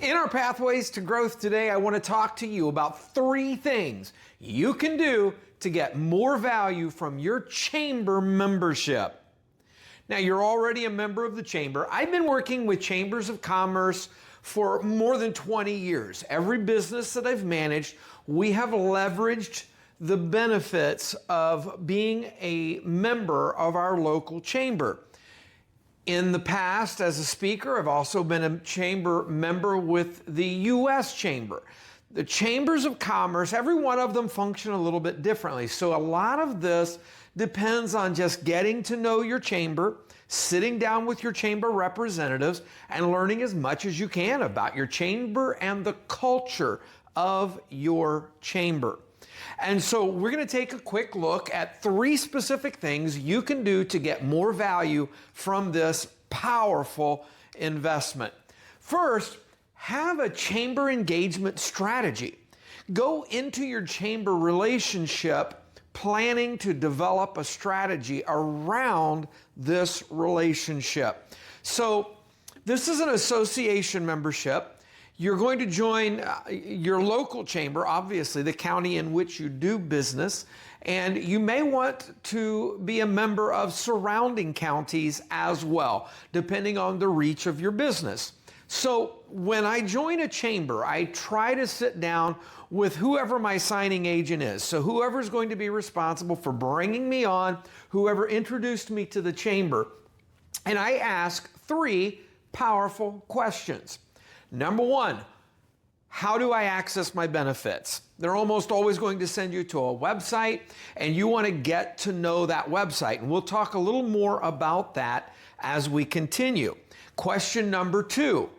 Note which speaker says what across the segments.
Speaker 1: In our Pathways to Growth today, I want to talk to you about 3 things you can do to get more value from your chamber membership. Now, you're already a member of the chamber. I've been working with chambers of commerce for more than 20 years. Every business that I've managed, we have leveraged the benefits of being a member of our local chamber. In the past, as a speaker, I've also been a chamber member with the U.S. Chamber. The chambers of commerce, every one of them function a little bit differently. So a lot of this depends on just getting to know your chamber, sitting down with your chamber representatives, and learning as much as you can about your chamber and the culture of your chamber. And so we're going to take a quick look at 3 specific things you can do to get more value from this powerful investment. First, have a chamber engagement strategy. Go into your chamber relationship planning to develop a strategy around this relationship. So this is an association membership. You're going to join your local chamber, obviously the county in which you do business, and you may want to be a member of surrounding counties as well, depending on the reach of your business. So when I join a chamber, I try to sit down with whoever my signing agent is. So whoever's going to be responsible for bringing me on, whoever introduced me to the chamber, and I ask 3 powerful questions. Number 1, how do I access my benefits? They're almost always going to send you to a website, and you want to get to know that website. And we'll talk a little more about that as we continue. Question number 2,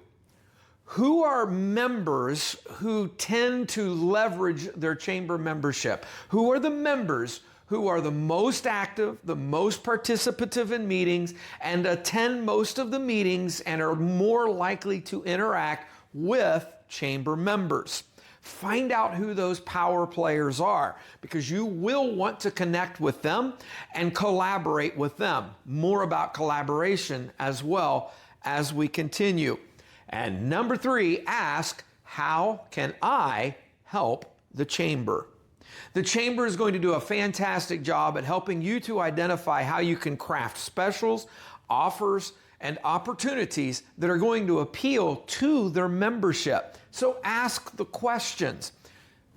Speaker 1: who are members who tend to leverage their chamber membership? Who are the members who are the most active, the most participative in meetings, and attend most of the meetings and are more likely to interact with chamber members? Find out who those power players are, because you will want to connect with them and collaborate with them. More about collaboration as well as we continue. And number 3, ask, how can I help the chamber? The chamber is going to do a fantastic job at helping you to identify how you can craft specials, offers, and opportunities that are going to appeal to their membership. So ask the questions.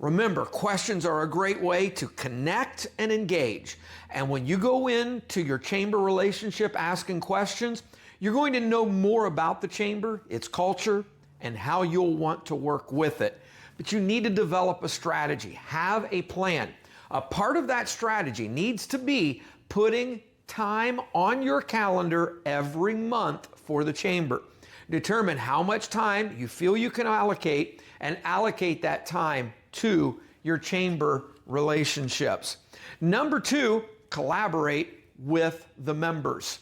Speaker 1: Remember, questions are a great way to connect and engage. And when you go into your chamber relationship asking questions, you're going to know more about the chamber, its culture, and how you'll want to work with it. But you need to develop a strategy, have a plan. A part of that strategy needs to be putting time on your calendar every month for the chamber. Determine how much time you feel you can allocate, and allocate that time to your chamber relationships. Number 2, collaborate with the members.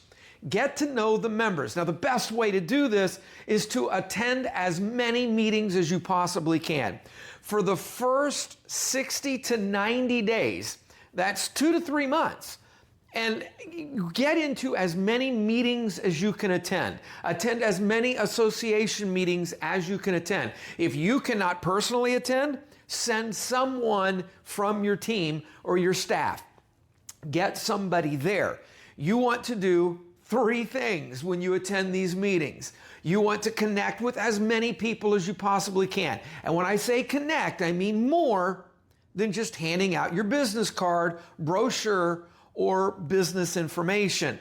Speaker 1: Get to know the members. Now, the best way to do this is to attend as many meetings as you possibly can. For the first 60 to 90 days, that's 2 to 3 months, and get into as many meetings as you can attend. Attend as many association meetings as you can attend. If you cannot personally attend, send someone from your team or your staff. Get somebody there. You want to do 3 things when you attend these meetings. You want to connect with as many people as you possibly can. And when I say connect, I mean more than just handing out your business card, brochure, or business information.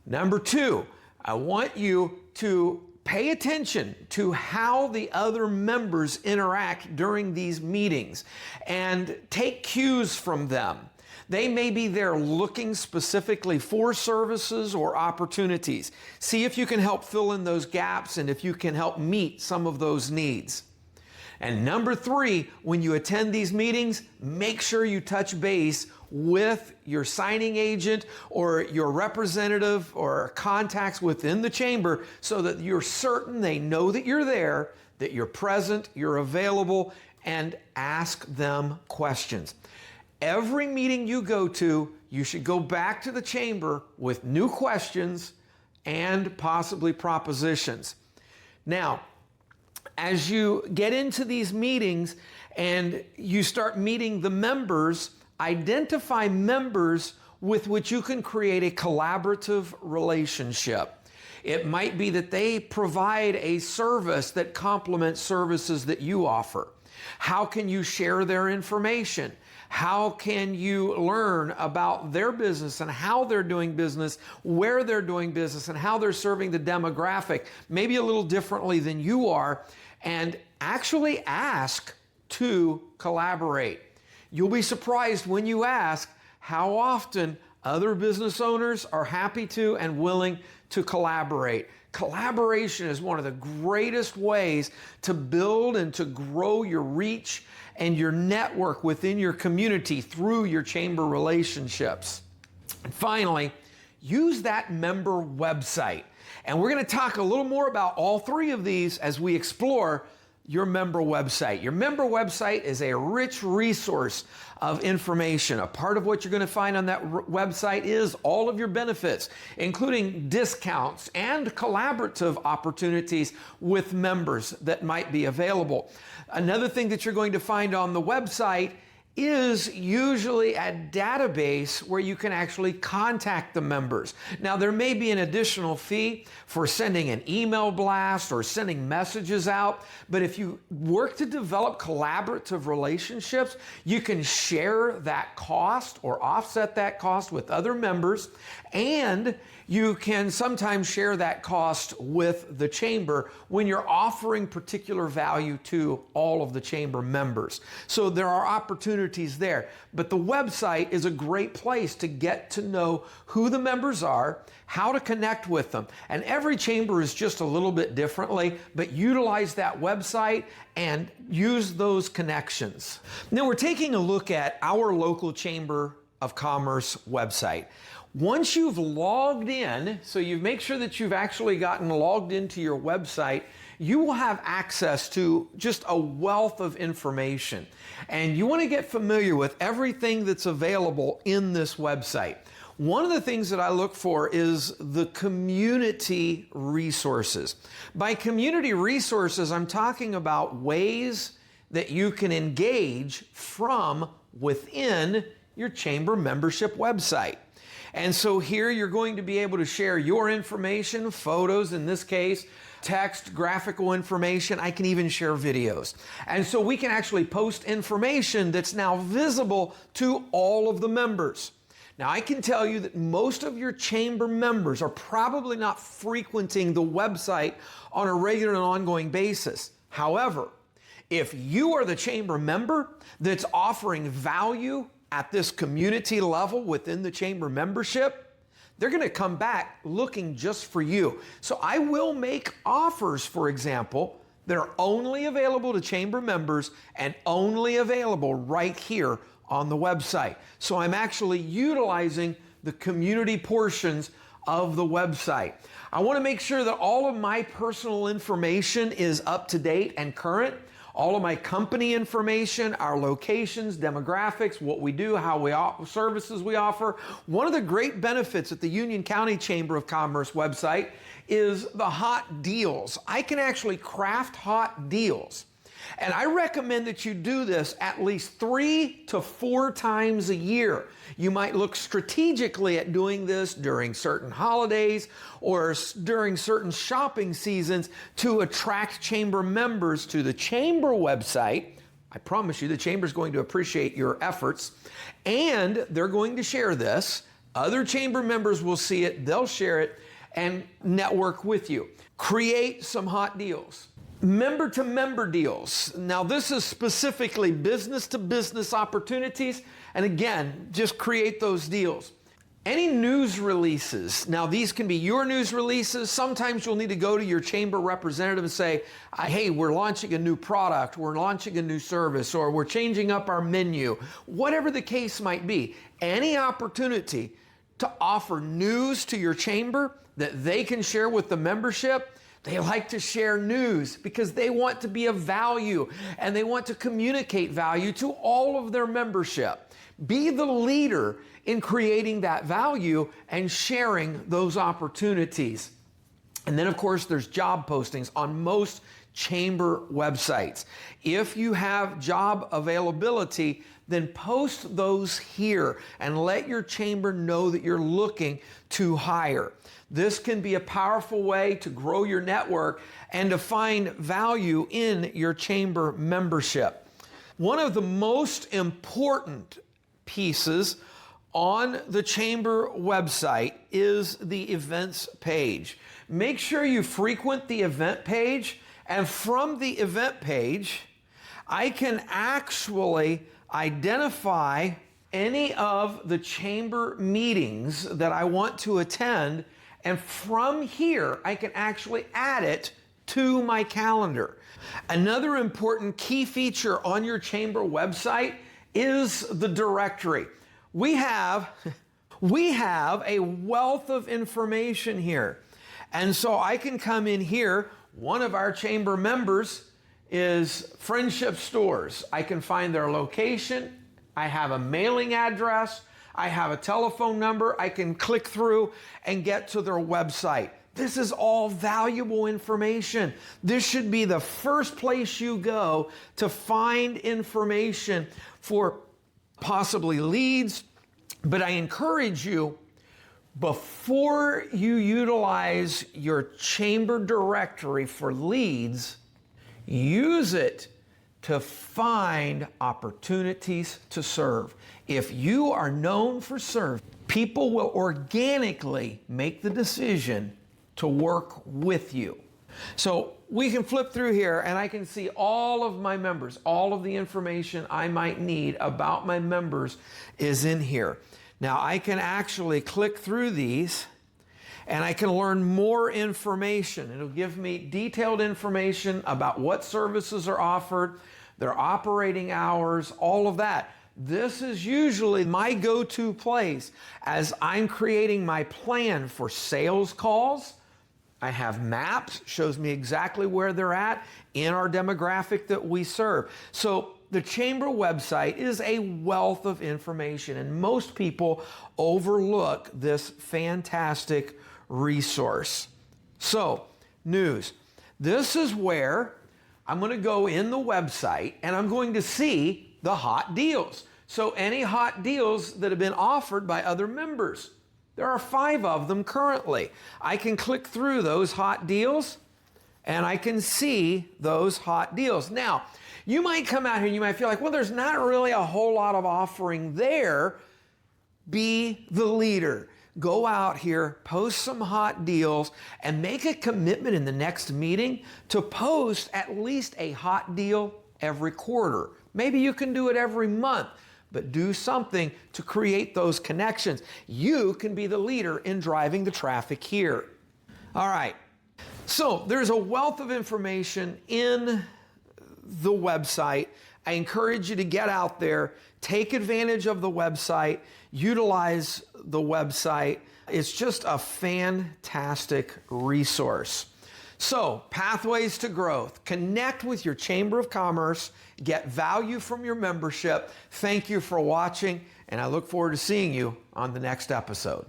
Speaker 1: Number 2, I want you to pay attention to how the other members interact during these meetings and take cues from them. They may be there looking specifically for services or opportunities. See if you can help fill in those gaps and if you can help meet some of those needs. And number 3, when you attend these meetings, make sure you touch base with your signing agent or your representative or contacts within the chamber so that you're certain they know that you're there, that you're present, you're available, and ask them questions. Every meeting you go to, you should go back to the chamber with new questions and possibly propositions. Now, as you get into these meetings and you start meeting the members, identify members with which you can create a collaborative relationship. It might be that they provide a service that complements services that you offer. How can you share their information? How can you learn about their business and how they're doing business, where they're doing business, and how they're serving the demographic, maybe a little differently than you are, and actually ask to collaborate. You'll be surprised when you ask how often other business owners are happy to and willing to collaborate. Collaboration is one of the greatest ways to build and to grow your reach and your network within your community through your chamber relationships. And finally, use that member website. And we're going to talk a little more about all three of these as we explore your member website. Your member website is a rich resource of information. A part of what you're going to find on that website is all of your benefits, including discounts and collaborative opportunities with members that might be available. Another thing that you're going to find on the website is usually a database where you can actually contact the members. Now, there may be an additional fee for sending an email blast or sending messages out, but if you work to develop collaborative relationships, you can share that cost or offset that cost with other members, and you can sometimes share that cost with the chamber when you're offering particular value to all of the chamber members. So there are opportunities there. But the website is a great place to get to know who the members are, how to connect with them. And every chamber is just a little bit differently, but utilize that website and use those connections. Now we're taking a look at our local Chamber of Commerce website. Once you've logged in, so you make sure that you've actually gotten logged into your website, you will have access to just a wealth of information. And you want to get familiar with everything that's available in this website. One of the things that I look for is the community resources. By community resources, I'm talking about ways that you can engage from within your chamber membership website. And so here you're going to be able to share your information, photos in this case, text, graphical information. I can even share videos. And so we can actually post information that's now visible to all of the members. Now I can tell you that most of your chamber members are probably not frequenting the website on a regular and ongoing basis. However, if you are the chamber member that's offering value at this community level within the chamber membership, they're going to come back looking just for you. So I will make offers, for example, that are only available to chamber members and only available right here on the website. So I'm actually utilizing the community portions of the website. I want to make sure that all of my personal information is up to date and current. All of my company information, our locations, demographics, what we do, how we services we offer. One of the great benefits at the Union County Chamber of Commerce website is the hot deals. I can actually craft hot deals. And I recommend that you do this at least 3 to 4 times a year. You might look strategically at doing this during certain holidays or during certain shopping seasons to attract chamber members to the chamber website. I promise you the chamber is going to appreciate your efforts, and they're going to share this. Other chamber members will see it, they'll share it, and network with you. Create some hot deals. Member-to-member deals. Now this is specifically business-to-business opportunities, and again, just create those deals. Any news releases, now these can be your news releases. Sometimes you'll need to go to your chamber representative and say, hey, we're launching a new product, we're launching a new service, or we're changing up our menu. Whatever the case might be, any opportunity to offer news to your chamber that they can share with the membership. They like to share news because they want to be of value and they want to communicate value to all of their membership. Be the leader in creating that value and sharing those opportunities. And then, of course, there's job postings on most chamber websites. If you have job availability, then post those here and let your chamber know that you're looking to hire. This can be a powerful way to grow your network and to find value in your chamber membership. One of the most important pieces on the chamber website is the events page. Make sure you frequent the event page, and from the event page, I can actually identify any of the chamber meetings that I want to attend, and from here, I can actually add it to my calendar. Another important key feature on your chamber website is the directory. We have a wealth of information here. And so I can come in here. One of our chamber members is Friendship Stores. I can find their location. I have a mailing address. I have a telephone number. I can click through and get to their website. This is all valuable information. This should be the first place you go to find information for possibly leads. But I encourage you, before you utilize your chamber directory for leads, use it to find opportunities to serve. If you are known for serving, people will organically make the decision to work with you. So we can flip through here and I can see all of my members. All of the information I might need about my members is in here. Now I can actually click through these and I can learn more information. It'll give me detailed information about what services are offered, their operating hours, all of that. This is usually my go-to place as I'm creating my plan for sales calls. I have maps, shows me exactly where they're at in our demographic that we serve. So the chamber website is a wealth of information, and most people overlook this fantastic resource. So, news. This is where I'm going to go in the website and I'm going to see the hot deals. So any hot deals that have been offered by other members. There are 5 of them currently. I can click through those hot deals and I can see those hot deals. Now, you might come out here and you might feel like, well, there's not really a whole lot of offering there. Be the leader. Go out here, post some hot deals, and make a commitment in the next meeting to post at least a hot deal every quarter. Maybe you can do it every month, but do something to create those connections. You can be the leader in driving the traffic here. All right, so there's a wealth of information in the website. I encourage you to get out there, take advantage of the website, utilize the website. It's just a fantastic resource. So, pathways to growth. Connect with your Chamber of Commerce, get value from your membership. Thank you for watching, and I look forward to seeing you on the next episode.